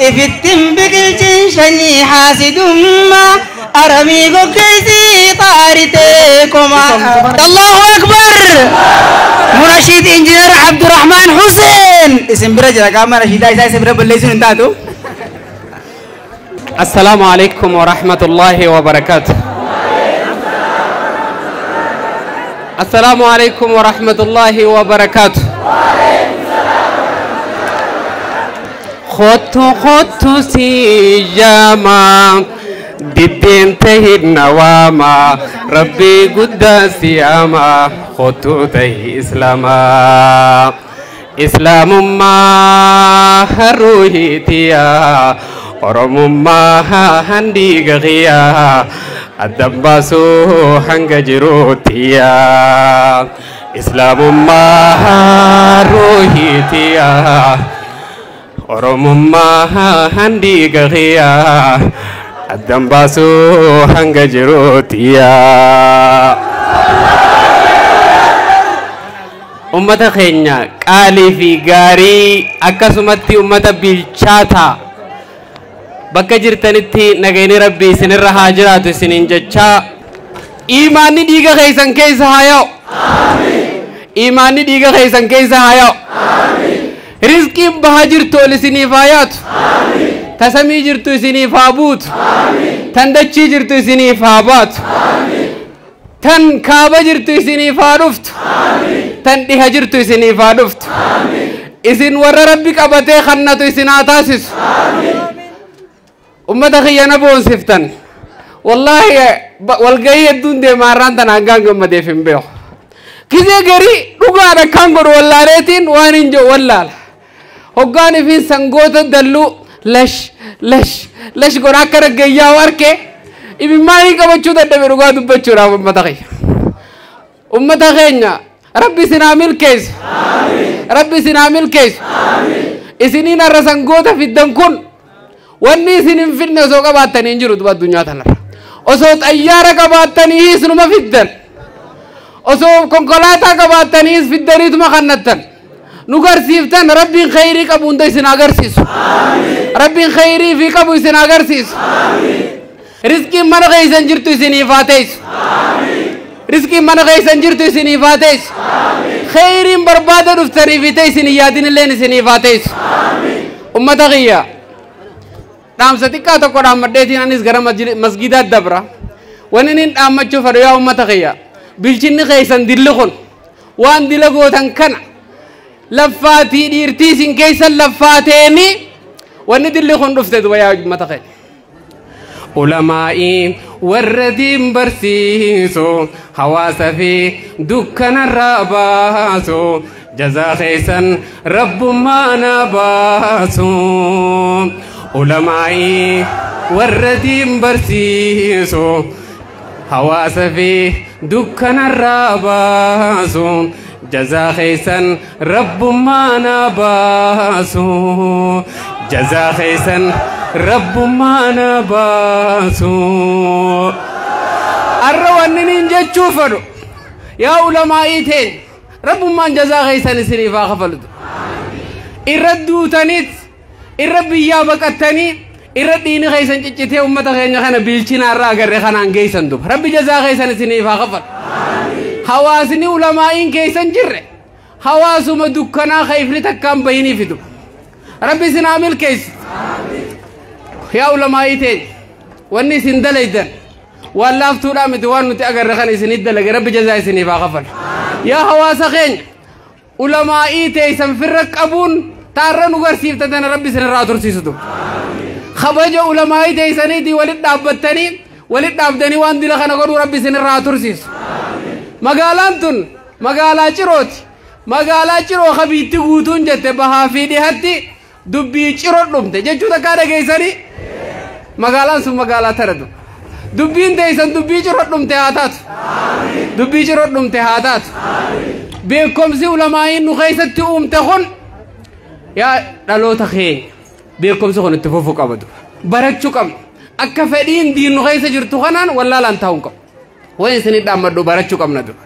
إفتم بكلتن شني حاسد ما أرمي قكيسي طارتكما. الله أكبر. مناشد إنجنير عبد الرحمن حسين اسم برجل كما نشيدا اسم رب الليسون انتاتو. السلام عليكم ورحمة الله وبركاته. السلام عليكم ورحمة الله وبركاته. خطو سيجاما دين تهد نواما ربي قداس ياما خطو تهي إسلاما إسلام ما هروهي تيا ورم ما هندي غيا الدباسو هنگ جروتيا إسلام ما هروهي تيا Oromumma handi gahiya addambasu hanga jirotiya ummata keenya qaalii fi gaarii akkasumatti ummata bilchaata bakka jirtanitti nagayni rabbii isinirra haa jiraatu isiniin jecha imaanni dhiiga keessan keessa haa yaa'u imaanni dhiiga keessan keessa haa yaa'u رزقي بهاجر تول سني فايات تسمي جرتو سني فابوت تندچي جرتو سني فابات تن كابا جرتو سني فارفت تن دي هجرتو سني فارفت إذن ور ربك أبتي خنتو سناتاسس أمتا خيانا بون سفتن والله والغاية الدون دي ماران تنانغان قمت يفهم بيو كذا غري رغانا كانغور والله ريتين وانينجو والله hoggani fi sangoota dallu lash gora akkana gayyaa warke ibi maali qabachuu dadhabe dhugaa dubbachuudhaaf ummata keenya rabbi sinaa milkeessu rabbi sinaa milkeessu isiniin har'a sangoota fiddan kun wanni isin hin fidne osoo qabaattanii hin jiru duba addunyaa tanarra osoo xayyaara qabaattaniis numa fiddan osoo konkolaataa qabaattaniis fiddaniituma kannattan نقرسيفتن ربي خيري كابون ده سناقرسيس ربي خيري في كابو سناقرسيس رزقي من غير سنجرتو سنيفاتيس رزقي من غير سنجرتو سنيفاتيس خيري بربادة رفتري في تيس نيادين اللين سنيفاتيس أمة غيا نام ستيكا تقول عم مدتين أنيس غرام مسجدات دبرة ونين عم تشوف ريا أمة غيا بيلشين غير سندلخون وان دلخو تنكنا لفاتي ديرتيسين كيسا لفاتيني وندلي خندفت ويا متخيل علمائي وردين برسيسو حواس في دكان الراباسو جزا خيسا رب ما نباسو علمائي وردين برسيسو حواس في دكان الراباسو جزا خيسا رب ما نباسو جزا خيسا رب ما نباسو الروانين جتشوفرو يا علمائي تين رب ما جزا خيسا سنفا خفلد إردو تنيت إربي يا بكتني إردين خيسا جتشتي أمتا خينا خانا بيلشنا الراغر خانا انجيسا دوب ربي جزا خيسا سنفا خفل حواسني علماء كيسن جرّ حواس مدكنا خيفني تكام بيني فيدو ربي سنعمل كيس يا علماء تين واني سندليدن والله فتورا متوان نتأجر خاني سندل ربي جزاء سنيفا غفل يا حواس خين علماء تيسن فرق أبون تارن وغرسيف تدن ربي سنراتور سيسدو خبج علماء تيسني دي ولد دابتني ولد دابدني وان دي لخنا قرو ربي سنراتور سيس مقالانتون مقالا جروت مقالا جرو خبيتي قوتون جت بها في دي هاتي دبي جروت لومت جتشو تكارا كيساني مقالان سو مقالا تردو دبين تيسان دبي جروت لومت هاتات دبي جروت لومت هاتات بيكم سي علماء نخيست تقوم تخون يا دالو تخين بيكم سي خون اتفوفو قبدو بركشو كم أكفدين دين نخيس جرتو خنان ولا لانتاونكم waan isin dhaammadhu barachuu qabna dura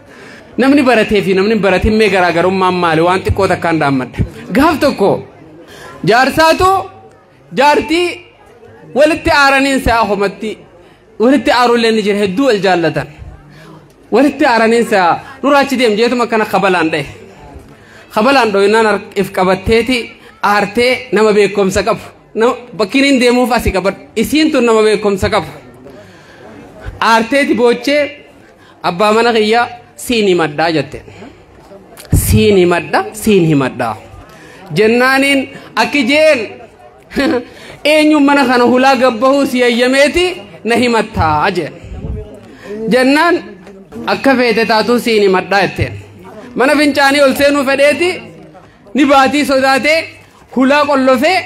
namni baratee fi namni baratin mee garaagarummaan maali waan xiqqoo takkaan dhaammadha gaaf tokko jaarsaatu jaartii walitti aaraniin sa'a homatti walitti aaruullee ni jira hedduu wal jaallatan walitti aaraniin sa'a nuraachi deem jeetuma kana qabalaan dhaye qabalaan dhoyinaan if qabatteeti aartee nama beekumsa qabu bakkiin hin deemuuf asi qabadhu isiin tun nama beekumsa qabu aarteeti boochee abbaa mana kiyyaa siin himadhaa jette siin himadhaa jennaaniin akki jeen eenyuun mana kana hulaa gabbahuu si yayyameeti na himattaa jeen jennaan akka feete taatuu siin himadhaa jetteen mana fincaanii ol seenuu fedheeti ni baatii sodaatee hulaa qollofee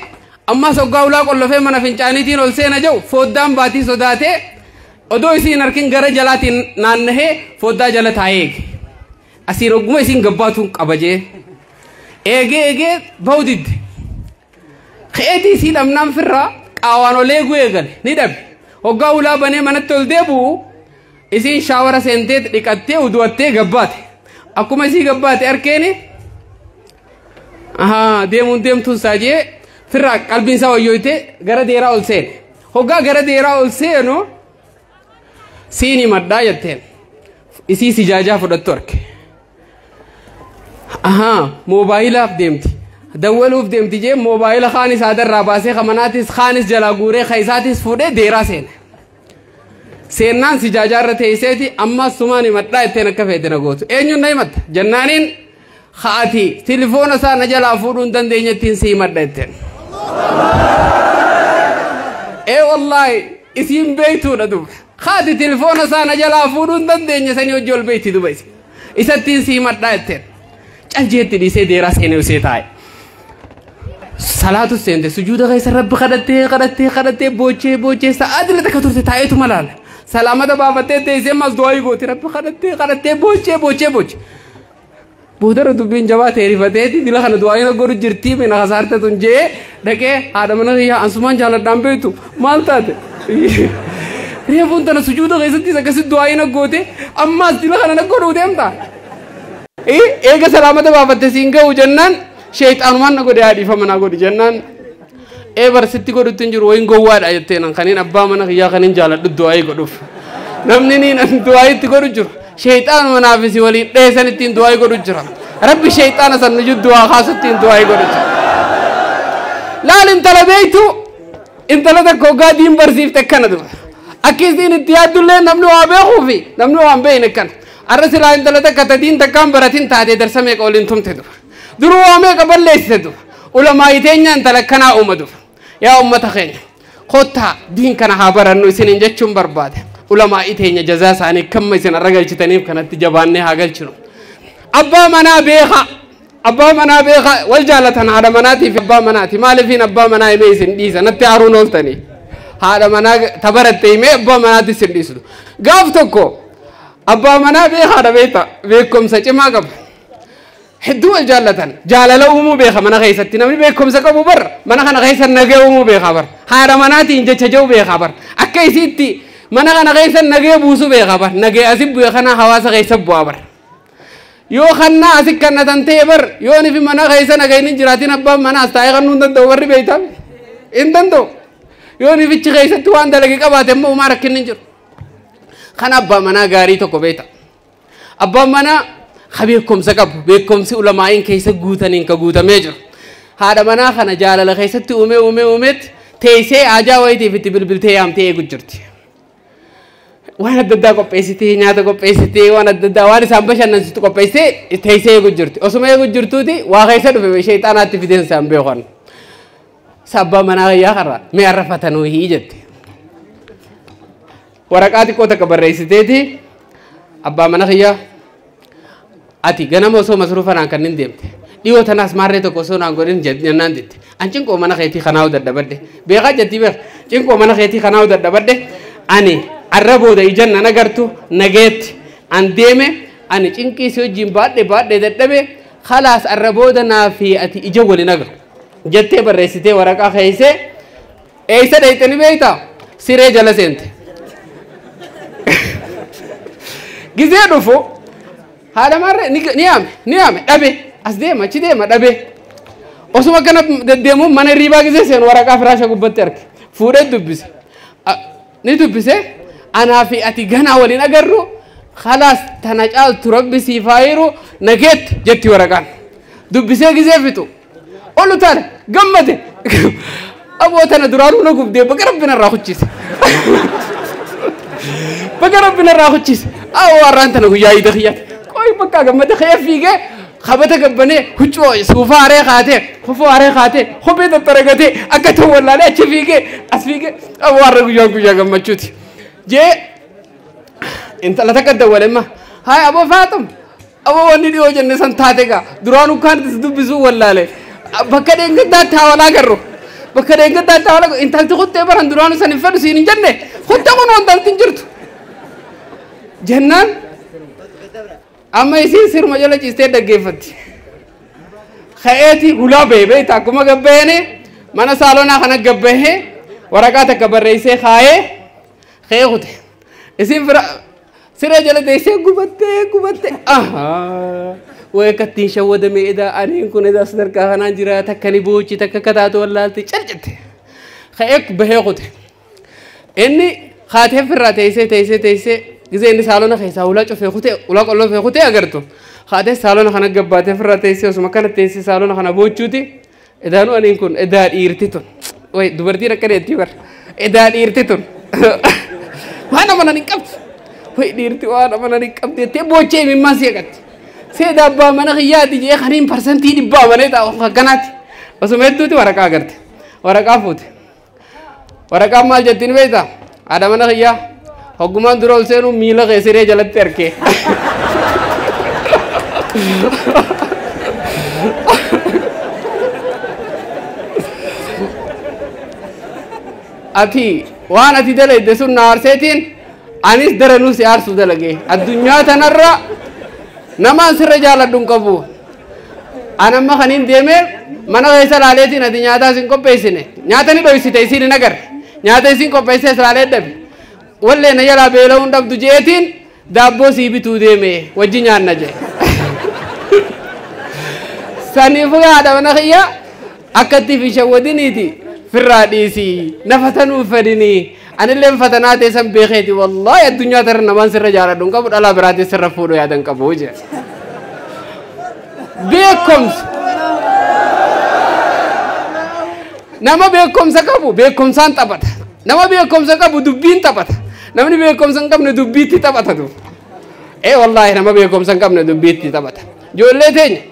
ammas hoggaa hulaa qollofee mana fincaaniitiin ol seena jiru foddaan baatii sodaatee odoo isiin harkin gara jalaatiin naannahee foddaa jala taa'ee asii rogguma isiin gabbaatuun qabajee eegee bawdidde keetii isii dhabnaan firraa qaawaan ol eeguu eegale ni dhabe hoggaa hulaa banee manatti ol deebi'u isiin shaawara seentee dhiqattee uduwattee gabbaate akkuma isii gabbaate arkeeni deemtuun saajee firraa qalbiinsaa wayyooyte gara deeraa ol seene hoggaa gara deeraa ol seenu siin himadhaa jetteen isii sijaajaa fudhattu arke moobaayilaaf deemti dawwaluuf deemti jee moobaayila kaanis haadarraa baasee kamanaatis kaanis jalaa guuree kaisaatis fuudhee deeraa seene seennaan sijaajaa irra teesseeti ammas sumaan himadhaa jetteen akka feete na gootu eenyuun na himatta jennaaniin haati tilifoona isaa na jalaa fuudhuu hin dandeenyettiin si himadha jetteen wallaahi isiin beeytuudha duba haati tilifoona isaa na jalaa fuudhuu hin dandeenye sanii hojii ol beeyti duba isattiin si himadhaa jetteen caljeetti dhiisee deeraa seenee usee taa'e salaatu seente sujuuda keessa rabbi kadhattee boochee sa'aatii takka turte taa'eetu malaala salaamata baafattee teessee mas du'aa gooti rabbi kadhattee boochee boodara dubbiin jabaa ta'e rifateeti dila kana du'aa godhu jirtii mina kasaarte tun jee dhaqee haadha mana kiyyaa ansumaan jaaladhaan beektu maal taate reefuun tana sujuuda keessatti akkasitti du'aa goote ammaas dila kana na godhuu deemta eega salaamata baafatte siin ga'u jennaan sheexaanumaan na godhe haadhiifama naa godhi jennaan barsitti godhutti hin jiru wayin gowwaadha jetteen kaniin abbaa mana kiyyaa kaniin jaaladhu du'aa godhuuf namni niin du'aa itti godhu jiru sheexaan manaafisi waliin dheessan ittiin du'aa godhu jira rabbi sheexaana san nuju du'aa kaasuttiin du'aa godhu jira laal intala beeytu intala takka hoggaa diin barsiifte akkana duba akki isiin itti yaaddullee namni waa beekuufi namni waan beeyne akkana arra silaa intala takka tadiin takkaan baratin taatee darsa meeqa waliin tumte duba duruu waa meeqa balleessite duba ulamaa'ii teenya intala akkanaa uuma duba yaa ummata keenya kottaa diin kana haa barannu isiniin jechuun barbaade ulamaa'ii teenya jazaa isaanii kamma isin arra galchitaniif kanatti jabaannee haa galchinu abbaa manaa beeka wal jaalatan haadha manaatiif abbaa manaati maaliifiin abbaa manaa himee isin dhiisa natti haaruun ooltanii haadha manaa tabaratte himee abbaa manaatti isin dhiisu gaaf tokko abbaa manaa beekaadha beekumsa cimaa qaba hedduu wal jaallatan jaalala uumuu beeka mana keessatti namni beekumsa qabu bar mana kana keessa nagee uumuu beeka bar haadha manaatiin jecha jau beeka bar akka isiitti mana kana keessa nagee buusu beeka bar nagee asi bu'e kana hawaasa keessa bu'aa bar yoo kannaa asi kannatan ta'e bar yoo nifi mana keessa nageen hin jiraatin abbaan manaas taa'ee kannuu hin danda'u barri beeytaa hin danda'u yoo nifichi keessatti waan dalage qabaate immoo uumaa rakkinni hin jiru kan abbaa manaa gaarii tokko beekta abbaan manaa beekumsa qabu beekumsi ulamaa'iin keessa guutaniin ka guutamee jiru haadha manaa kana jaalala keessatti uumeetti teessee ajaa wayitiif itti bilbiltee yaamtee eegu jirti waan adda addaa qopheessitee nyaata qopheessitee waan adda addaa waan isaan bashannansiistu qopheessitee teessee eegu jirti osuma eegu jirtuuti waa keessa dhufe sheexaanaatti fideen isaan beekan abbaa manaa kiyyaa karra mee arrafatanuu hii jette waraqaa xiqqoo takka barreessiteeti abbaa mana kiyyaa ati ganama osoo masruufanaan kanneen deemte dhiyoo tanaas maarree tokko osoo naan godhin jennaan jette an cinqoo mana keetii kanaa'u dadhabadhe beekaa jettii beeka cinqoo mana keetii kanaa'u dadhabadhe ani arra booda ijan nan agartu nageetti an deeme ani cinqii si wajjin baadhe dadhabe khalaas arra booda naa fi ati ija waliin agaru jettee barreessitee waraqaa keeysee eeysa dhayxani beeyta siree jala seente gizee dhufu haadha marree ni yaame dhabe as deema achi deema dhabe osuma kana deddeemuun mana hirriibaa gizee seenu waraqaa firaasha gubbatti arge fuudhee dubbise ni dubbise anaa fi ati ganaa waliin agarru khalaas tana caaltu rabbi siif haa hiru nageet jetti waraqaan dubbisee gizee fixu olu taane gammade aboo tana duraanuu na gubdee baga rabbina irraa kuchise baga rabbina irraa kuchise warraan tana guyyaa iida kiyyaate qoy bakka gammade kiyya fiigee خبته كبني هجوا سوفا عليه خاته خفوا عليه خاته خبيت الطريقة أكتر ولا لا تشفيك أسفيك أو أرجو يا جماعة شوتي جه أنت لا تكذب ولا ما هاي أبو فاطم أبو وني ديو جنة سنتاتك درانو كان تسدو بزو ولا لا بكرة إنك ده تاولا كرو بكرة إنك ده تاولا أنت تقول تبران درانو سنفر سين جنة خد تكون أنت تنجرت جنة أما يصير سير مجالة جستة دقيفت خياتي هلا بيبي تاكما جبهني منا سالونا خنا جبهه ورقات كبر رئيسه خايه خيوته يصير سير جالة ديسه قبته ويكتين شو ده ميدا أرين كونه ده صدر كهانا جرا تكني بوجي تككتاتو ولا تيجرجته خيك بهيوته إني خاطه في الراتيسه تيسه إذا إني سالونا خيسا ولا شوفي خوتي ولا كله في خوتي أجرتو خاطر سالونا خنا جبّاته في الراتيسي وسما كانت تيسي سالونا خنا بوجودي إذا نو أنا يكون إذا إيرتيتون وين دبرتي ركّري أتيبر إذا إيرتيتون وأنا ما نكبت وين إيرتي وأنا ما نكبت تبوجي من ما سيقت سيدا با من غيادي جي خنين برسنتي دي با من إذا خناتي وسما يدوتي ورقة أجرت ورقة فوت ورقة مال جتين بيتا ada mana kaya hukuman durul senu mila kesire jalan terke ati wan ati dale desun nar setin anis daranu siar sudah lagi adunya tanarra nama sirre jalan dungkabu anam makanin deme mana kaya laletin ati nyata singko pesine nyata ni doy sita isini nagar nyata singko pese lalet deb walle na yala belo undab dujetin dabbo sibi tu deme wajinya naje sani fuga ada mana kaya akati fi shawadiniti firradisi nafatanu fadini anilem fatanate sam bekheti wallahi dunya tar naman sirra jara dunga budala berati sirra fudo ya dan kabuje bekoms nama bekom sakabu bekom san tapat nama bekom sakabu dubbin tapat namni bekom sankam ne dubbiti tapat tu wallahi nama bekom sankam ne dubbiti tapat jolle tenya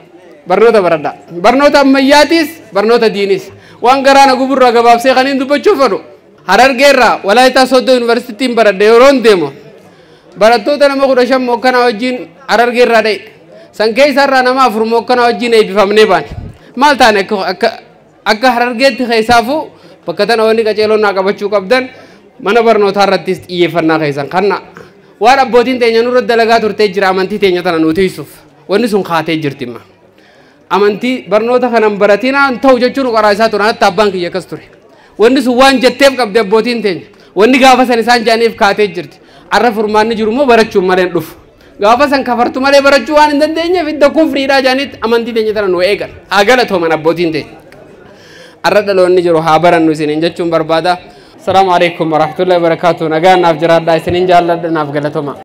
barnota barada barnota mayyatis barnota dinis wan garana guburra gabab se khanin dubachu fado harar gerra walaita sodo university barade yoron demo barato tana mo kudasham mokana wajin harar gerra dai sankay sarra nama afur mokana wajin ay bifamne ban maltane ko akka harar get khaysafu pakatan wani ka celo na gabachu kabdan mana barnota ratis iyefanna khaysan khanna wara bodin tenya nuro dalaga turte jira amanti tenya tana nuti yusuf wani sun khate jirtima amanti barnota kanam baratina antau jechunu qarasa turana tabbank yakasture wani su wan jettef qabde botin tenya wani gafa san isan janif khate jirti arra furmanni jirumo barachu malen duf gafa san kafartu male barachu wan indenya fidda kufri da janit amanti tenya tana no egal agala to mana botin te arra dalonni jiru ha barannu sinin jechum barbada assalamu alaikum warahmatullahi wabarakatuh naga naf jirada sinin jalla naf galatoma